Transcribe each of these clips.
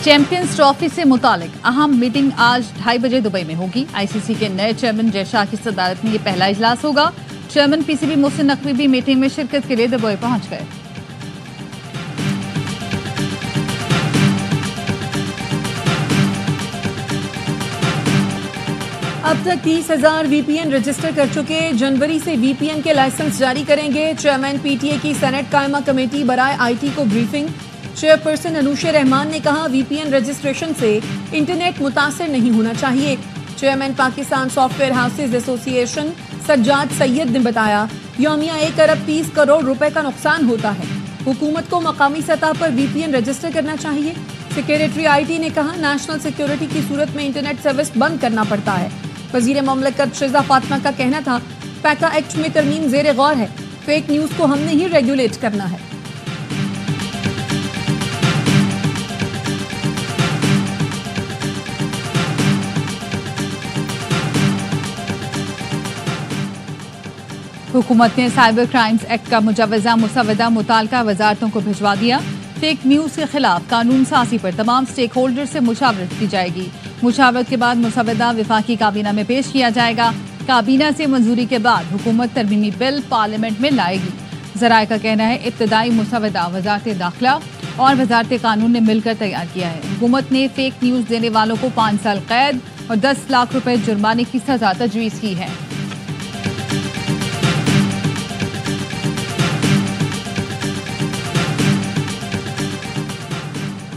Champions trophy से मुतालिक अहम मीटिंग आज 2:30 बजे दुबई में होगी। आईसीसी के नए चेयरमैन जय शाह की सदारत में ये पहला इजलास होगा। चेयरमैन पीसीबी मोहसिन नकवी भी मीटिंग में शिरकत के लिए दुबई पहुंच गए। अब तक 30,000 वीपीएन रजिस्टर कर चुके। जनवरी से वीपीएन के लाइसेंस जारी करेंगे। चेयरमैन पीटीए की सेनेट कायमा कमेटी बराए आईटी को ब्रीफिंग। चेयरपर्सन अनूशे रहमान ने कहा वीपीएन रजिस्ट्रेशन से इंटरनेट मुतासर नहीं होना चाहिए। Chairman Pakistan software houses association Sajjad Syed ने बताया यौमिया 1 अरब 30 करोड़ रुपए का नुकसान होता है। हुकूमत को मकामी सतह पर वीपीएन रजिस्टर करना चाहिए। सेक्रेटरी आईटी ने कहा नेशनल सिक्योरिटी की सूरत में इंटरनेट सर्विस बंद करना पड़ता है। वजीर ममलकत शिजा फातिमा का कहना था पैका एक्ट में तरमीम ज़ेर गौर है। फेक न्यूज को हमने ही रेगुलेट करना है। हुकूमत ने साइबर क्राइम्स एक्ट का मुजवजा मुसवदा मुताल्लिका वजारतों को भिजवा दिया। फेक न्यूज के खिलाफ कानून साजी पर तमाम स्टेक होल्डर से मुशावरत की जाएगी। मुशावरत के बाद मुसवदा विफाकी काबीना में पेश किया जाएगा। काबीना से मंजूरी के बाद हुकूमत तरमीमी बिल पार्लियामेंट में लाएगी। ज़राए का कहना है इब्तदाई मुसवदा वजारत दाखिला और वजारत कानून ने मिलकर तैयार किया है। हुकूमत ने फेक न्यूज देने वालों को 5 साल कैद और 10 लाख रुपए जुर्माने की सजा तजवीज़ की है।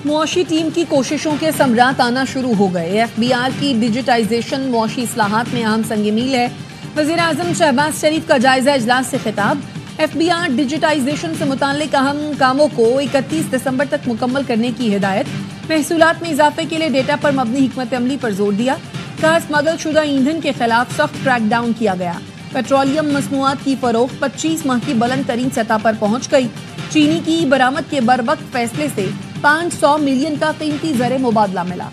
मुआशी टीम की कोशिशों के समरात आना शुरू हो गए। एफबीआर की डिजिटाइजेशन मुआशी इस्लाहात में अहम संग मील है। वज़ीर आज़म शहबाज शरीफ का जायजा इजलास से खिताब। एफबीआर डिजिटाइजेशन से मुताल्लिक अहम कामों को 31 दिसंबर तक मुकम्मल करने की हिदायत। महसूलात में इजाफे के लिए डेटा पर मबनी हिकमत अमली पर जोर दिया। कहा स्मगल शुदा ईंधन के खिलाफ सख्त क्रैकडाउन किया गया। पेट्रोलियम मसनूआत की फरोख्त 25 माह की बुलंद तरीन सतह पर पहुंच गई। चीनी की बरामद के बरवक्त फैसले से 500 मिलियन का कीमती ज़र मुबादला मिला।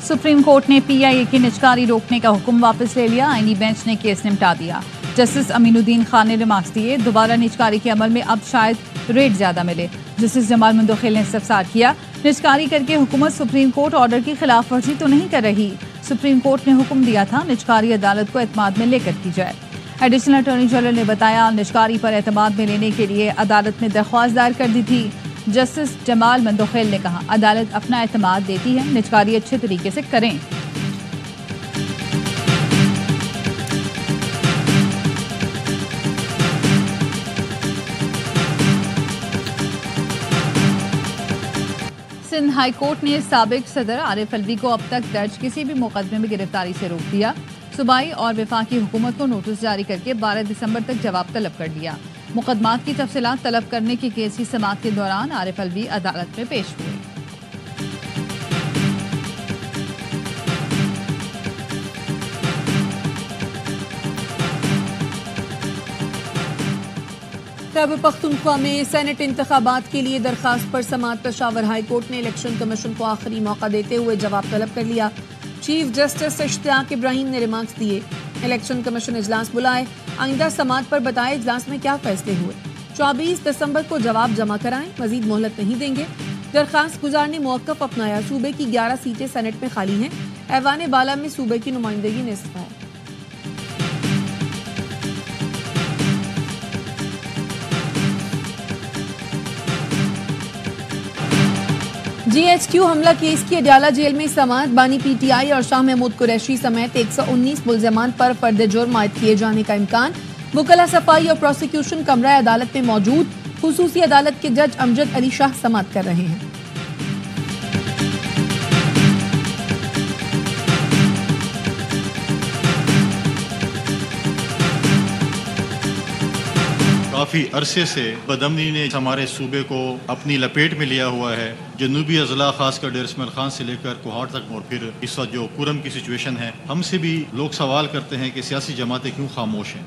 सुप्रीम कोर्ट ने पीआईए की निजकारी रोकने का हुक्म वापस ले लिया। आईनी बेंच ने केस निपटा दिया। जस्टिस अमीनुद्दीन खान ने रिमार्क्स दिए दोबारा निजकारी के अमल में अब शायद रेट ज्यादा मिले। जस्टिस जमाल मंदोखेल ने इस्तफसार किया निजकारी करके हुकूमत सुप्रीम कोर्ट ऑर्डर की खिलाफ वर्जी तो नहीं कर रही। सुप्रीम कोर्ट ने हुक्म दिया था निजकारी अदालत को एतमाद में लेकर की जाए। एडिशनल अटॉर्नी जनरल ने बताया निजकारी पर एतमाद में लेने के लिए अदालत में दरख्वास्त दायर कर दी थी। जस्टिस जमाल मंदोखेल ने कहा अदालत अपना एतमाद देती है, निजकारी अच्छे तरीके से करें। सिंध हाई कोर्ट ने साबिक सदर आरिफ अलवी को अब तक दर्ज किसी भी मुकदमे में गिरफ्तारी से रोक दिया। सूबाई और वफाकी हुकूमत को नोटिस जारी करके 12 दिसंबर तक जवाब तलब कर दिया। मुकदमात की तफसीलात तलब करने की केस की समाअत के दौरान आरिफ अलवी अदालत में पेश हुए। खैबर पख्तूनख्वा में सेनेट इंतखाबात के लिए दरखास्त पर समाअत। पेशावर हाई कोर्ट ने इलेक्शन कमीशन को आखिरी मौका देते हुए जवाब तलब कर लिया। चीफ जस्टिस इश्तियाक इब्राहिम ने रिमार्क्स दिए। इलेक्शन कमीशन इजलास बुलाए, आइंदा समाअत पर बताए इजलास में क्या फैसले हुए। 24 दिसंबर को जवाब जमा कराएं, मजीद मोहलत नहीं देंगे। दरखास्त गुजार ने मौक़िफ़ अपनाया। सूबे की 11 सीटें सेनेट में खाली हैं। ऐवान बाला में सूबे की नुमाइंदगी निस्फ है। जीएचक्यू हमला केस की अडयाला जेल में समाअत। बानी पीटीआई और शाह महमूद कुरैशी समेत 119 मुल्ज़मान पर फर्द जुर्म आयद किए जाने का इम्कान। वकला सफाई और प्रोसिक्यूशन कमरा अदालत में मौजूद। खुसूसी अदालत के जज अमजद अली शाह समाअत कर रहे हैं। काफ़ी अरसे से बदअमनी ने हमारे सूबे को अपनी लपेट में लिया हुआ है। जनूबी अजला खासकर डेर इस्माइल खान से लेकर कोहाट तक और फिर इस वक्त जो कुरम की सिचुएशन है, हमसे भी लोग सवाल करते हैं कि सियासी जमातें क्यों खामोश हैं।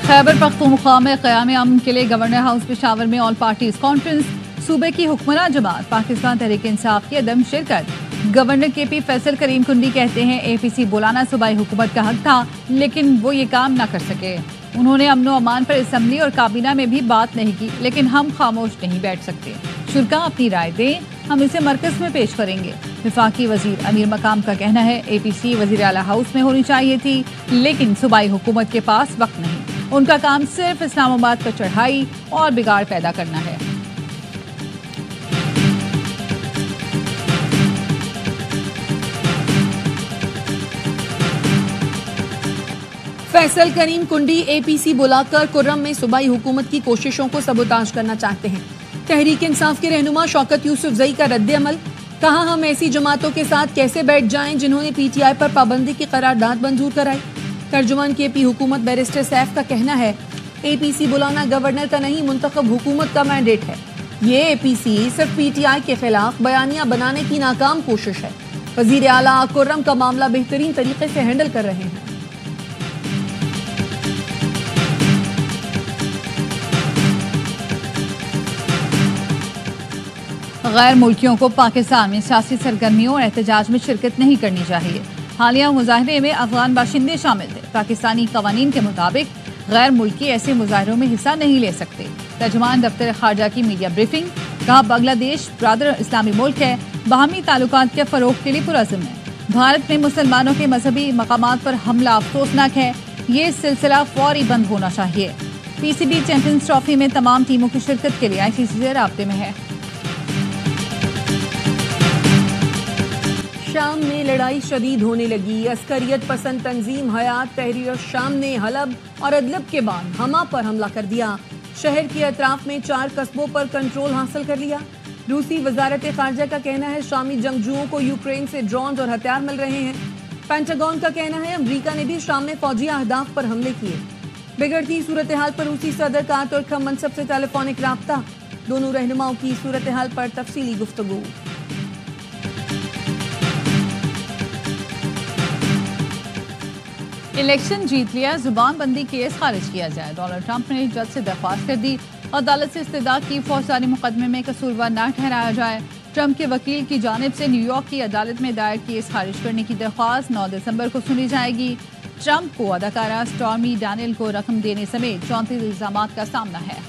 खैबर पख्तूनख्वा में क़याम अमन के लिए गवर्नर हाउस पेशावर में ऑल पार्टीज कॉन्फ्रेंस। सूबे की हुक्मरान जमात पाकिस्तान तहरीक इंसाफ की अदम शिरकत। गवर्नर KP फैसल करीम कुंडी कहते हैं APC बुलाना सूबाई हुकूमत का हक था, लेकिन वो ये काम ना कर सके। उन्होंने अमन व अमान पर असम्बली और काबीना में भी बात नहीं की, लेकिन हम खामोश नहीं बैठ सकते। शुरा अपनी राय दें, हम इसे मरकज में पेश करेंगे। वफाकी वजीर अमीर मकाम का कहना है APC वजीर आला हाउस में होनी चाहिए थी, लेकिन सूबाई हुकूमत के पास वक्त नहीं। उनका काम सिर्फ इस्लामाबाद पर चढ़ाई और बिगाड़ पैदा करना है। फैसल करीम कुंडी APC बुलाकर कुर्रम में सूबाई हुकूमत की कोशिशों को सबोताज करना चाहते हैं। तहरीक इंसाफ के रहनुमा शौकत यूसुफजई का रद्द-ए-अमल, कहा हम ऐसी जमातों के साथ कैसे बैठ जाएं जिन्होंने PTI पर पाबंदी की करारदाद मंजूर कराई। तर्जुमान KP हुकूमत बैरिस्टर सैफ का कहना है APC बुलाना गवर्नर का नहीं, मुंतखब हुकूमत का मैंडेट है। ये APC सिर्फ PTI के खिलाफ बयानियां बनाने की नाकाम कोशिश है। वजीर आला कुर्रम का मामला बेहतरीन तरीके से हैंडल कर रहे हैं। गैर मुल्कियों को पाकिस्तान में सियासी सरगर्मियों और एहतजाज में शिरकत नहीं करनी चाहिए। हालिया मुजाहरे में अफगान बाशिंदे शामिल थे। पाकिस्तानी कवानीन के मुताबिक गैर मुल्की ऐसे मुजाहरों में हिस्सा नहीं ले सकते। तर्जुमान दफ्तर खारजा की मीडिया ब्रीफिंग, कहा बांग्लादेश ब्रादर इस्लामी मुल्क है, बाहमी ताल्लुकात के फरोग के लिए पुरअज़्म है। भारत में मुसलमानों के मजहबी मकामात पर हमला अफसोसनाक है, ये सिलसिला फौरी बंद होना चाहिए। PCB चैंपियंस ट्रॉफी में तमाम टीमों की शिरकत के लिए ICC से राब्ते में है। शाम में लड़ाई शदीद होने लगी। अस्करियत पसंद तंजीम हयात तहरीर शाम ने हलब और अदलब के बाद हमा पर हमला कर दिया। शहर के अतराफ में 4 कस्बों पर कंट्रोल हासिल कर लिया। रूसी वजारत खारजा का कहना है शामी जंगजुओं को यूक्रेन से ड्रोन और हथियार मिल रहे हैं। पेंटागन का कहना है अमरीका ने भी शाम में फौजी अहदाफ पर हमले किए। बिगड़ती सूरत हाल पर रूसी सदर का तुर्क मनसब से टेलीफोनिक राब्ता, दोनों रहनुमाओं की सूरत हाल पर तफसीली गुफ्तगू। इलेक्शन जीत लिया, जुबान बंदी केस खारिज किया जाए। डोनाल्ड ट्रंप ने जज से दरख्वास्त कर दी, अदालत से इस्तदा की फौजदारी मुकदमे में कसूरवार न ठहराया जाए। ट्रंप के वकील की जानिब से न्यूयॉर्क की अदालत में दायर केस खारिज करने की दरख्वास्त 9 दिसंबर को सुनी जाएगी। ट्रंप को अदाकारा स्टॉर्मी डैनियल को रकम देने समेत 34 इल्जामात का सामना है।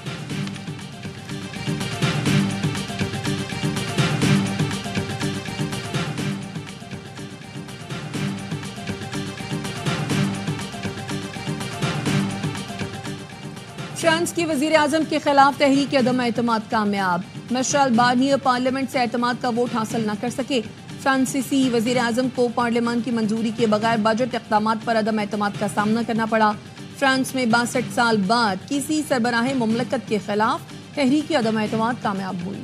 फ्रांस की वजीर आजम के खिलाफ तहरीक अदम एतमाद कामयाब। मिशेल बार्नियर पार्लियामेंट से एतमाद का वोट हासिल न कर सके। फ्रांसीसी वजीर आजम को पार्लियामान की मंजूरी के बगैर बजट इक़दामात पर अदम एतमाद का सामना करना पड़ा। फ्रांस में 62 साल बाद किसी सरबराह मुमलकत के खिलाफ तहरीक अदम एतमाद कामयाब हुई।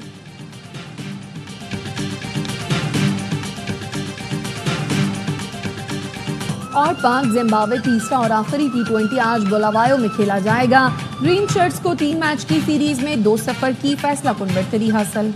और पाक जिम्बाब्वे तीसरा और आखिरी T20 आज बुलावायो में खेला जाएगा। ग्रीन शर्ट्स को 3 मैच की सीरीज में 2-0 की फैसला कुन बढ़तरी हासिल।